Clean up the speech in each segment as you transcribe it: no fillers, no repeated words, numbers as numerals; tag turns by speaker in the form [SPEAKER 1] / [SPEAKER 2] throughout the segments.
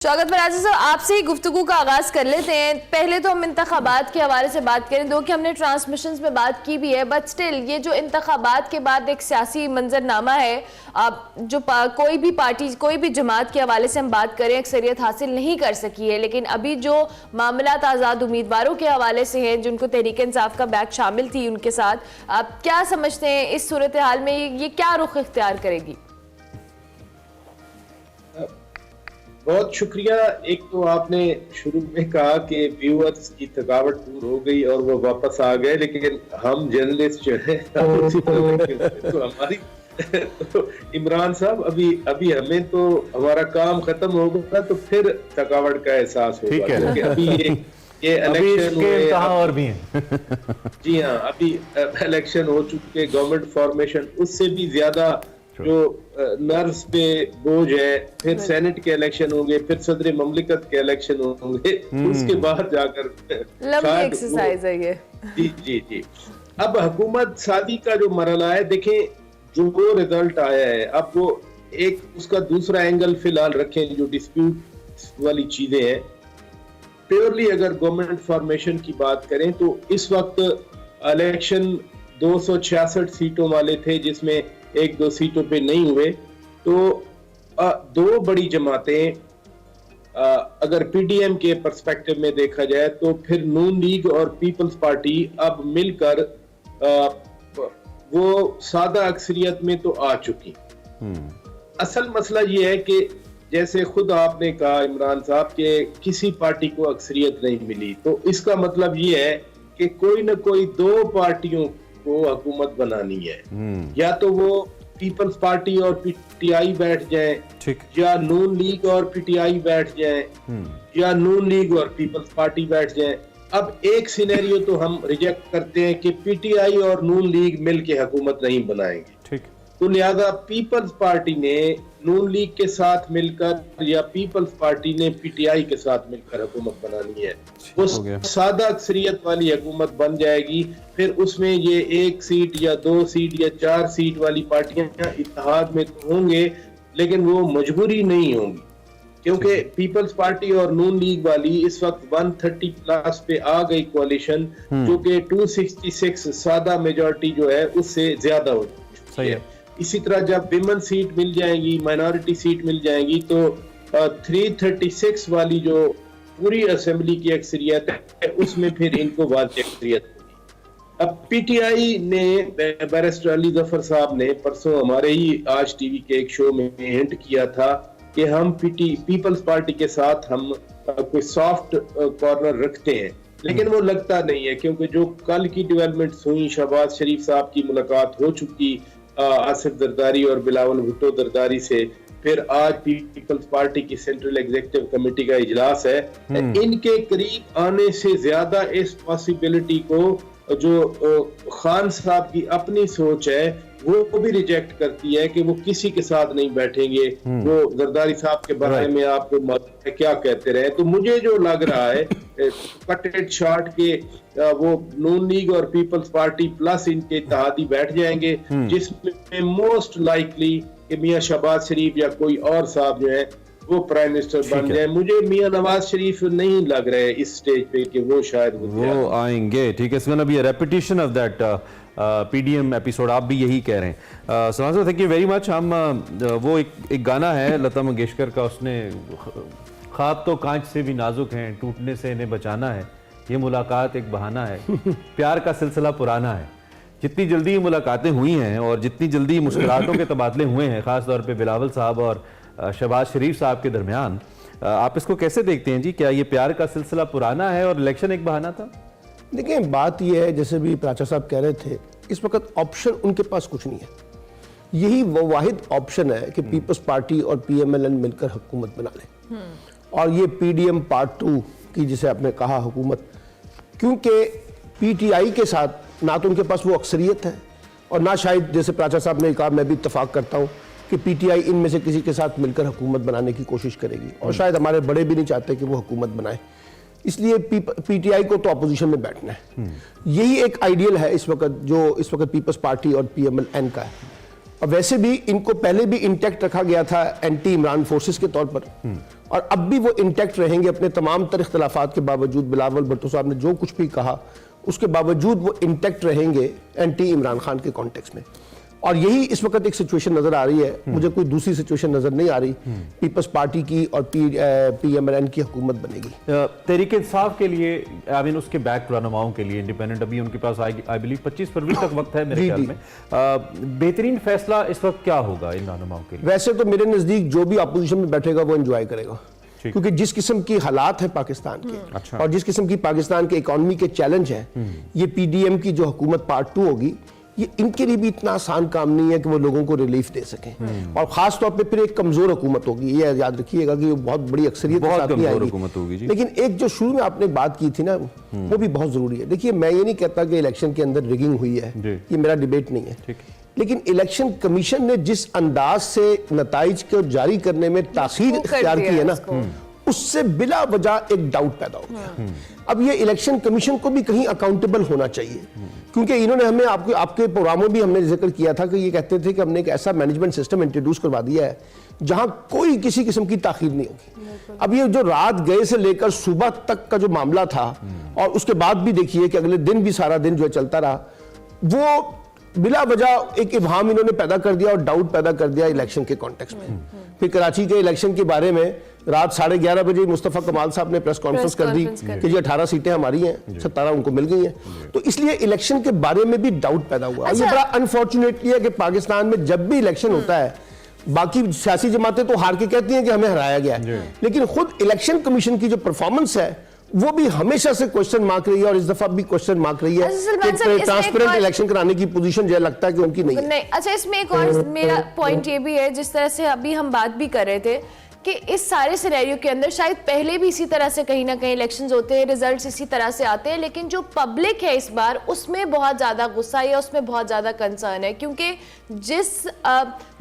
[SPEAKER 1] शौकत फराजी साहब, आपसे ही गुफ्तगू का आगाज़ कर लेते हैं। पहले तो हम इंतखाबात के हवाले से बात करें, दो कि हमने ट्रांसमिशंस में बात की भी है, बट स्टिल ये जो इंतखाबात के बाद एक सियासी मंजरनामा है, जो कोई भी पार्टी कोई भी जमात के हवाले से हम बात करें अक्सरियत हासिल नहीं कर सकी है, लेकिन अभी जो मामलात आज़ाद उम्मीदवारों के हवाले से हैं जिनको तहरीक इंसाफ का बैच शामिल थी उनके साथ, आप क्या समझते हैं इस सूरत हाल में ये क्या रुख इख्तियार करेगी?
[SPEAKER 2] बहुत शुक्रिया। एक तो आपने शुरू में कहा कि व्यूअर्स की थकावट दूर हो गई और वो वापस आ गए, लेकिन हम जर्नलिस्ट जो है तो हमारी तो इमरान साहब अभी हमें तो हमारा काम खत्म होगा तो फिर थकावट का एहसास होगा, क्योंकि अभी ये इलेक्शन हुए
[SPEAKER 3] और भी हैं।
[SPEAKER 2] जी हाँ, अभी इलेक्शन हो चुके, गवर्नमेंट फॉर्मेशन, उससे भी ज्यादा जो नर्व्स पे बोझ है, फिर सेनेट के इलेक्शन होंगे, फिर सदर ममलिकत के इलेक्शन होंगे, उसके बाद जाकर
[SPEAKER 1] लंबी एक्सरसाइज है ये।
[SPEAKER 2] जी जी जी। अब हुकूमत सादी का जो मरला है, देखें जो रिजल्ट आया है, अब वो एक उसका दूसरा एंगल फिलहाल रखें, जो डिस्प्यूट वाली चीजें हैं। प्योरली अगर गवर्नमेंट फॉर्मेशन की बात करें तो इस वक्त इलेक्शन 266 सीटों वाले थे, जिसमें एक दो सीटों पे नहीं हुए। तो दो बड़ी जमातें, अगर पीडीएम के पर्सपेक्टिव में देखा जाए तो फिर नून लीग और पीपल्स पार्टी अब मिलकर वो सादा अक्सरियत में तो आ चुकी। असल मसला ये है कि जैसे खुद आपने कहा इमरान साहब के किसी पार्टी को अक्सरियत नहीं मिली, तो इसका मतलब ये है कि कोई ना कोई दो पार्टियों को हुकूमत बनानी है, या तो वो पीपल्स पार्टी और पीटीआई बैठ जाएं, या नून लीग और पीटीआई बैठ जाएं, या नून लीग और पीपल्स पार्टी बैठ जाएं। अब एक सिनेरियो तो हम रिजेक्ट करते हैं कि पीटीआई और नून लीग मिलके हुकूमत नहीं बनाएंगे, तो लिहाजा पीपल्स पार्टी ने नून लीग के साथ मिलकर या पीपल्स पार्टी ने पीटीआई के साथ मिलकर हुकूमत बनानी है। वो सादा अक्सरियत वाली हुकूमत बन जाएगी, फिर उसमें ये एक सीट या दो सीट या 4 सीट वाली पार्टियां इत्तेहाद में तो होंगे, लेकिन वो मजबूरी नहीं होंगी, क्योंकि पीपल्स पार्टी और नून लीग वाली इस वक्त 130 प्लस पे आ गई कोalition, जो कि 266 सादा मेजॉरिटी जो है उससे ज्यादा हो चुकी है। इसी तरह जब विमेन सीट मिल जाएंगी, माइनॉरिटी सीट मिल जाएंगी, तो 336 वाली जो पूरी असेंबली की अक्सरियत है उसमें फिर इनको वाज़ेह अक्सरियत होगी। अब पीटीआई ने, बैरिस्टर अली जफर साहब ने परसों हमारे ही आज टीवी के एक शो में हिंट किया था कि हम पीपल्स पार्टी के साथ हम कोई सॉफ्ट कॉर्नर रखते हैं, लेकिन वो लगता नहीं है, क्योंकि जो कल की डेवलपमेंट्स हुई, शहबाज शरीफ साहब की मुलाकात हो चुकी आसिफ जरदारी और बिलावल भुट्टो जरदारी से, फिर आज पीपल्स पार्टी की सेंट्रल एग्जीक्यूटिव कमेटी का इजलास है, इनके करीब आने से ज्यादा इस पॉसिबिलिटी को जो खान साहब की अपनी सोच है वो भी रिजेक्ट करती है कि वो किसी के साथ नहीं बैठेंगे। वो जरदारी साहब के बारे में आपको क्या कहते रहे, तो मुझे जो लग रहा है कटेड शॉर्ट के वो नून लीग और पीपल्स पार्टी प्लस इनके इत्तेहादी बैठ जाएंगे, जिसमें मोस्ट लाइकली कि मियां शहबाज शरीफ या कोई और साहब जो है वो प्राइम मिनिस्टर बन जाए। मुझे मियां नवाज शरीफ नहीं लग रहे इस स्टेज पे कि वो शायद
[SPEAKER 3] वो आएंगे। ठीक है, it's gonna be a repetition of that PDM episode, आप भी यही कह रहे हैं। सलाम, थैंक यू वेरी मच। हम वो एक गाना है लता मंगेशकर का, उसने ख्वाब तो कांच से भी नाजुक हैं, टूटने से इन्हें बचाना है, ये मुलाकात एक बहाना है, प्यार का सिलसिला पुराना है। जितनी जल्दी ये मुलाकातें हुई हैं और जितनी जल्दी मुस्कुराहटों के तबादले हुए हैं, ख़ास तौर पे बिलावल साहब और शहबाज शरीफ साहब के दरमियान, आप इसको कैसे देखते हैं जी? क्या ये प्यार का सिलसिला पुराना है और इलेक्शन एक बहाना था?
[SPEAKER 4] देखिए, बात यह है, जैसे भी प्राचा साहब कह रहे थे, इस वक्त ऑप्शन उनके पास कुछ नहीं है। यही वो वाहिद ऑप्शन है कि पीपल्स पार्टी और पीएमएलएन मिलकर हुकूमत बना लें, और ये पीडीएम पार्ट 2 की, जिसे आपने कहा, हुकूमत, क्योंकि पीटीआई के साथ ना तो उनके पास वो अक्सरियत है और ना शायद, जैसे प्राचा साहब ने कहा, मैं भी इत्तेफाक करता हूँ कि पीटीआई इनमें से किसी के साथ मिलकर हुकूमत बनाने की कोशिश करेगी, और शायद हमारे बड़े भी नहीं चाहते कि वो हुकूमत बनाए, इसलिए पीटीआई को तो अपोजिशन में बैठना है। यही एक आइडियल है इस वक्त, जो इस वक्त पीपल्स पार्टी और पीएमएलएन का है। और वैसे भी इनको पहले भी इंटैक्ट रखा गया था एंटी इमरान फोर्सेस के तौर पर, اور اب بھی وہ انٹیکٹ رہیں گے اپنے تمام تر اختلافات کے باوجود. بلاول بھٹو صاحب نے جو کچھ بھی کہا اس کے باوجود وہ انٹیکٹ رہیں گے اینٹی عمران خان کے کانٹیکس میں. اور یہی اس وقت ایک سچویشن نظر آ رہی ہے. مجھے کوئی دوسری سچویشن نظر نہیں آ رہی. پیپلز پارٹی کی اور پی ایم ایل این کی حکومت بنے گی.
[SPEAKER 3] تحریک انصاف کے لیے اس کے بیک رہنماؤں کے لیے انڈیپینڈنٹ ابھی ان کے پاس آئی بلیو 25 فروری تک وقت ہے میرے خیال میں. بہترین فیصلہ اس وقت کیا ہوگا ان رہنماؤں کے لیے؟
[SPEAKER 4] ویسے تو میرے نزدیک جو بھی اپوزیشن میں بیٹھے گا وہ انجوائے کرے گا, کیونکہ جس قسم کی حالات ہیں پاکستان کے اور جس قسم کی پاکستان کے اکانومی کے چیلنج ہیں, یہ پی ڈی ایم کی جو حکومت پارٹ 2 ہوگی, یہ ان کے لیے بھی اتنا آسان کام نہیں ہے کہ وہ لوگوں کو ریلیف دے سکیں. اور خاص طور پہ پھر ایک کمزور حکومت ہوگی. یہ یاد رکھیے گا کہ وہ بہت بڑی اکثریت کے ساتھ نہیں آئے گی. لیکن ایک جو شروع میں آپ نے بات کی تھی نا, وہ بھی بہت ضروری ہے. دیکھیے میں یہ نہیں کہتا کہ الیکشن کے اندر ریگنگ ہوئی ہے, یہ میرا ڈیبیٹ نہیں ہے, لیکن الیکشن کمیشن نے جس انداز سے نتائج کو جاری کرنے میں تاخیر اختیار کی ہے نا, اس سے بلا وجہ ایک ڈاؤٹ پیدا ہو گیا. اب یہ الیکشن کمیشن کو بھی کہیں اکاؤنٹیبل ہونا چاہیے, کیونکہ انہوں نے ہمیں آپ کے پروگراموں بھی ہم نے ذکر کیا تھا کہ یہ کہتے تھے کہ ہم نے ایک ایسا مینجمنٹ سسٹم انٹروڈیوس کروا دیا ہے جہاں کوئی کسی قسم کی تاخیر نہیں ہوگی. اب یہ جو رات گئے سے لے کر صبح تک کا جو معاملہ تھا, اور اس کے بعد بھی دیکھیے کہ اگلے دن بھی سارا دن جو چلتا رہا, وہ بلا وجہ ایک ابہام انہوں نے پیدا کر دیا اور ڈاؤٹ پیدا کر دیا الیکشن کے کانٹیکس میں. پھر کراچی کے الیکشن کے بارے میں رات 11:30 بجے مصطفیٰ کمال صاحب نے پریس کانفرنس کر دی کہ یہ 18 سیٹیں ہماری ہیں, 17 ان کو مل گئی ہیں. تو اس لیے الیکشن کے بارے میں بھی ڈاؤٹ پیدا ہوا. یہ بڑا انفارچونیٹلی ہے کہ پاکستان میں جب بھی الیکشن ہوتا ہے, باقی سیاسی جماعتیں تو ہار کے کہتی ہیں کہ ہمیں ہرایا گیا ہے, لیکن خود الیکشن کمیشن کی جو پرفارمنس ہے وہ بھی ہمیشہ سے کوشچن مارک رہی ہے, اور اس دفعہ بھی کوشچن مارک رہی ہے کہ ٹرانسپیرنٹ الیکشن کرانے کی پوزیشن جو لگتا ہے کہ ان کی نہیں ہے.
[SPEAKER 1] اچھا, اس میں ایک اور میرا پوائنٹ یہ بھی ہے, جس طرح سے ابھی ہم بات بھی کر رہے تھے کہ اس سارے سینیریو کے اندر شاید پہلے بھی اسی طرح سے کہیں نہ کہیں الیکشنز ہوتے ہیں, ریزلٹس اسی طرح سے آتے ہیں, لیکن جو پبلک ہے اس بار اس میں بہت زیادہ غصہ ہے, اس میں بہت زیادہ کنسرن ہے, کیونکہ جس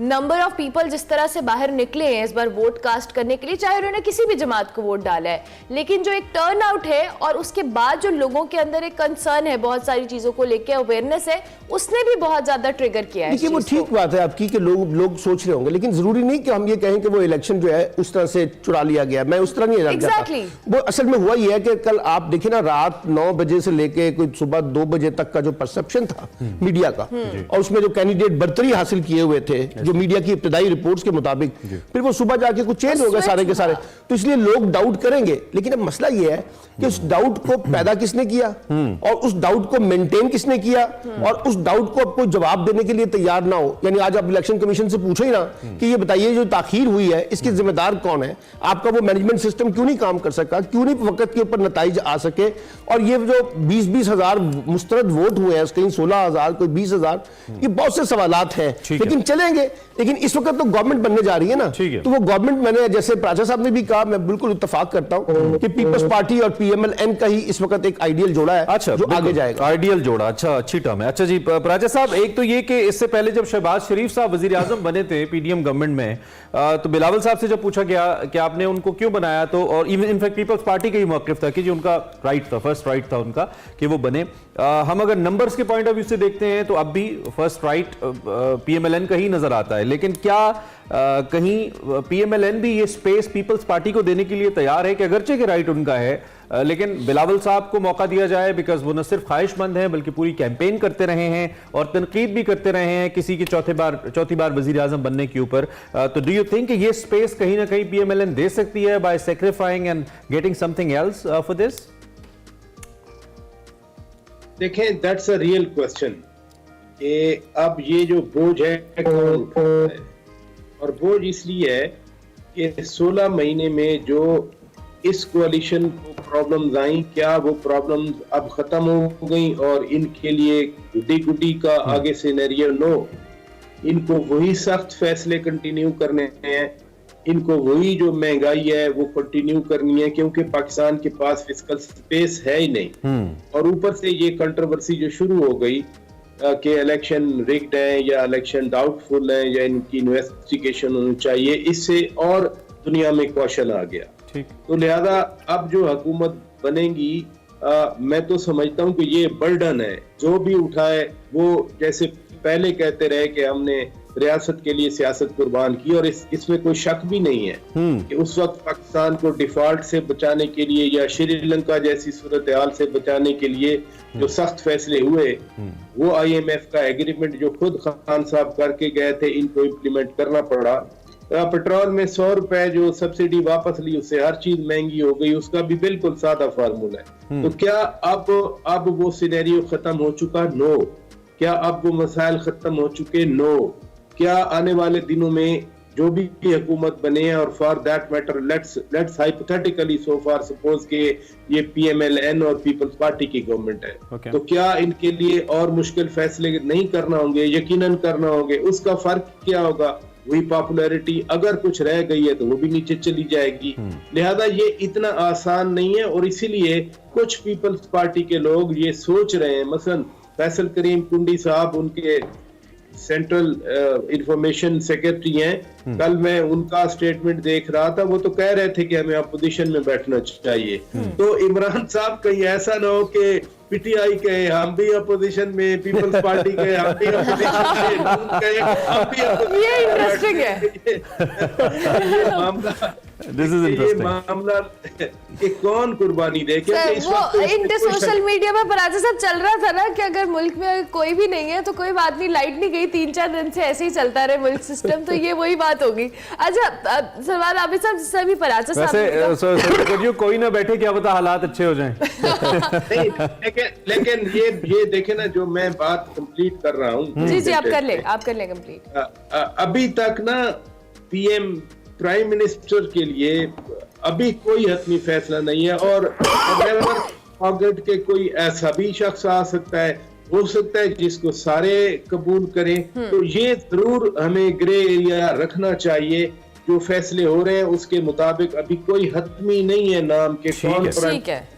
[SPEAKER 1] نمبر آف پیپل جس طرح سے باہر نکلے ہیں اس بار ووٹ کاسٹ کرنے کے لیے, چاہے انہوں نے کسی بھی جماعت کو ووٹ ڈالا ہے, لیکن جو ایک ٹرن آؤٹ ہے اور اس کے بعد جو لوگوں کے اندر ایک کنسرن ہے بہت ساری چیزوں کو لے کے, اویئرنیس ہے, اس نے بھی بہت زیادہ ٹریگر کیا ہے.
[SPEAKER 4] دیکھیے وہ ٹھیک بات ہے آپ کی کہ لوگ سوچ رہے ہوں گے, لیکن ضروری نہیں کہ ہم یہ کہیں کہ وہ الیکشن جو ہے اس طرح سے چرا لیا گیا. میں اس طرح نہیں لگ جاتا. وہ اصل میں ہوا یہ ہے کہ کل آپ دیکھیں نا, رات 9 بجے سے لے کے کوئی صبح 2 بجے تک کا جو پرسپشن تھا میڈیا کا, اور اس میں جو کینڈیڈیٹ برتری حاصل کیے ہوئے تھے جو میڈیا کی ابتدائی رپورٹس کے مطابق, پھر وہ صبح جا کے کچھ چینج ہو گئے سارے کے سارے. تو اس لیے لوگ ڈاؤٹ کریں گے, لیکن اب مسئلہ یہ ہے کہ اس ڈاؤٹ کو پیدا کس نے کیا, اور اس ڈاؤٹ کو مینٹین کس نے کیا, اور اس ڈاؤٹ کو اب کوئی جواب دینے کے لیے تیار نہ ہو. یعنی آج آپ الیکشن کمیشن سے پوچھیں نا کہ یہ بتائیے جو تاخیر ہوئی ہے اس کی ذمہ دار کون ہے, آپ کا وہ مینجمنٹ سسٹم کیوں نہیں کام کر سکا, کیوں نہیں وقت کے اوپر نتائج آ سکے, اور یہ جو 20-20 ہزار مسترد ووٹ ہوئے ہیں, کہیں 16,000 کوئی 20,000, یہ بہت سے سوالات ہیں, لیکن چلیں گے. لیکن اس وقت تو گورنمنٹ بننے جا رہی ہے نا, تو وہ گورنمنٹ, میں نے جیسے پراچا صاحب نے بھی کہا, میں بالکل اتفاق کرتا ہوں کہ پیپلز پارٹی اور پی ایم ایل این کا ہی اس وقت ایک آئیڈیل جوڑا ہے جو آگے جائے گا.
[SPEAKER 3] آئیڈیل جوڑا, اچھا, اچھی ٹرم ہے. اچھا جی پراچا صاحب, ایک تو یہ کہ اس سے پہلے جب شہباز شریف صاحب وزیر اعظم بنے تھے پی ڈی ایم گورنمنٹ میں, تو بلاول صاحب سے جب پوچھا گیا کہ آپ نے ان کو کیوں بنایا, تو اور انفیکٹ پیپلز پارٹی کا ہی موقف تھا کہ جی ان کا رائٹ تھا, فرسٹ رائٹ تھا ان کا کہ وہ بنے. ہم اگر نمبرز کے پوائنٹ آف ویو سے دیکھتے ہیں تو اب بھی فرسٹ رائٹ پی ایم ایل این کا ہی نظر آتا ہے, لیکن کیا کہیں پی ایم ایل این بھی یہ سپیس پیپلز پارٹی کو دینے کے لیے تیار ہے کہ اگرچہ کہ رائٹ ان کا ہے, لیکن بلاول صاحب کو موقع دیا جائے, بیکاز وہ نہ صرف خواہش مند ہیں بلکہ پوری کیمپین کرتے رہے ہیں اور تنقید بھی کرتے رہے ہیں کسی کی چوتھی بار وزیر اعظم بننے کے اوپر. تو ڈو یو تھنک کہ یہ سپیس کہیں نہ کہیں پی ایم ایل این دے سکتی ہے by sacrificing and getting something else for this?
[SPEAKER 2] دیکھیں, دیٹس اے ریئل کوسچن کہ اب یہ جو بوجھ ہے کون اٹھاتا ہے, اور بوجھ اس لیے ہے کہ 16 مہینے میں جو اس کوalition کو پرابلمز آئیں, کیا وہ پرابلمز اب ختم ہو گئیں اور ان کے لیے گڈی کا آگے سینیریو نو, ان کو وہی سخت فیصلے کنٹینیو کرنے ہیں, ان کو وہی جو مہنگائی ہے وہ کنٹینیو کرنی ہے, کیونکہ پاکستان کے پاس فسکل سپیس ہے ہی نہیں. اور اوپر سے یہ کنٹروورسی جو شروع ہو گئی کہ الیکشن ریگڈ ہیں یا الیکشن ڈاؤٹ فل ہیں یا ان کی انویسٹیگیشن ہونی چاہیے, اس سے اور دنیا میں کوشچن آ گیا. تو لہذا اب جو حکومت بنے گی, میں تو سمجھتا ہوں کہ یہ برڈن ہے, جو بھی اٹھائے وہ جیسے پہلے کہتے رہے کہ ہم نے रियासत के लिए सियासत कुर्बान की, और इसमें कोई शक भी नहीं है कि उस वक्त पाकिस्तान को डिफॉल्ट से बचाने के लिए या श्रीलंका जैसी सूरत हाल से बचाने के लिए जो सख्त फैसले हुए, वो IMF का एग्रीमेंट जो खुद खान साहब करके गए थे, इनको इम्प्लीमेंट करना पड़ा। पेट्रोल में 100 रुपए जो सब्सिडी वापस ली, उससे हर चीज महंगी हो गई, उसका भी बिल्कुल सादा फार्मूला है। तो क्या अब वो सिनेरियो खत्म हो चुका? नो। क्या अब वो मसाइल खत्म हो चुके? नो। क्या आने वाले दिनों में जो भी हुकूमत बने हैं, और for that matter let's hypothetically so far suppose के ये PMLN और पीपल्स पार्टी की गवर्नमेंट है, तो क्या इनके लिए और मुश्किल फैसले नहीं करना होंगे? यकीनन करना होंगे। उसका फर्क क्या होगा? वही पॉपुलैरिटी, अगर कुछ रह गई है तो वो भी नीचे चली जाएगी। लिहाजा ये इतना आसान नहीं है, और इसीलिए कुछ पीपल्स पार्टी के लोग ये सोच रहे हैं, मसलन फैसल करीम कुंडी साहब उनके सेंट्रल इंफॉर्मेशन सेक्रेटरी हैं, कल मैं उनका स्टेटमेंट देख रहा था, वो तो कह रहे थे कि हमें अपोजिशन में बैठना चाहिए। तो इमरान साहब कहीं ऐसा ना हो कि PTI कहे हम भी अपोजिशन में, पीपल्स पार्टी कहे हम भी अपोजिशन में, नून कहे हम भी अपोजिशन।
[SPEAKER 1] ये इंटरेस्टिंग है।
[SPEAKER 2] ये मामला
[SPEAKER 3] This is interesting.
[SPEAKER 2] ये मामला कि कौन कुर्बानी दे, क्योंकि इस वक्त
[SPEAKER 1] वो इंटर सोशल मीडिया पर पराजा साहब चल रहा था ना कि अगर मुल्क में कोई भी नहीं है तो कोई बात नहीं, लाइट नहीं गई 3-4 दिन से ऐसे ही चलता रहे मुल्क सिस्टम, तो ये वही बात होगी। अच्छा सवाल आबिद साहब, जिस भी पराजा साहब
[SPEAKER 3] वैसे कोई ना बैठे, क्या पता हालात अच्छे हो जाएं।
[SPEAKER 2] लेकिन ये देखे ना, जो मैं बात कंप्लीट कर रहा हूँ।
[SPEAKER 1] जी आप कर ले कंप्लीट।
[SPEAKER 2] अभी तक ना प्राइम मिनिस्टर के लिए अभी कोई हतमी फैसला नहीं है, और अगर के कोई ऐसा भी शख्स आ सकता है, हो सकता है जिसको सारे कबूल करें। तो ये जरूर हमें ग्रे एरिया रखना चाहिए। जो फैसले हो रहे हैं उसके मुताबिक अभी कोई हतमी नहीं है नाम के कौन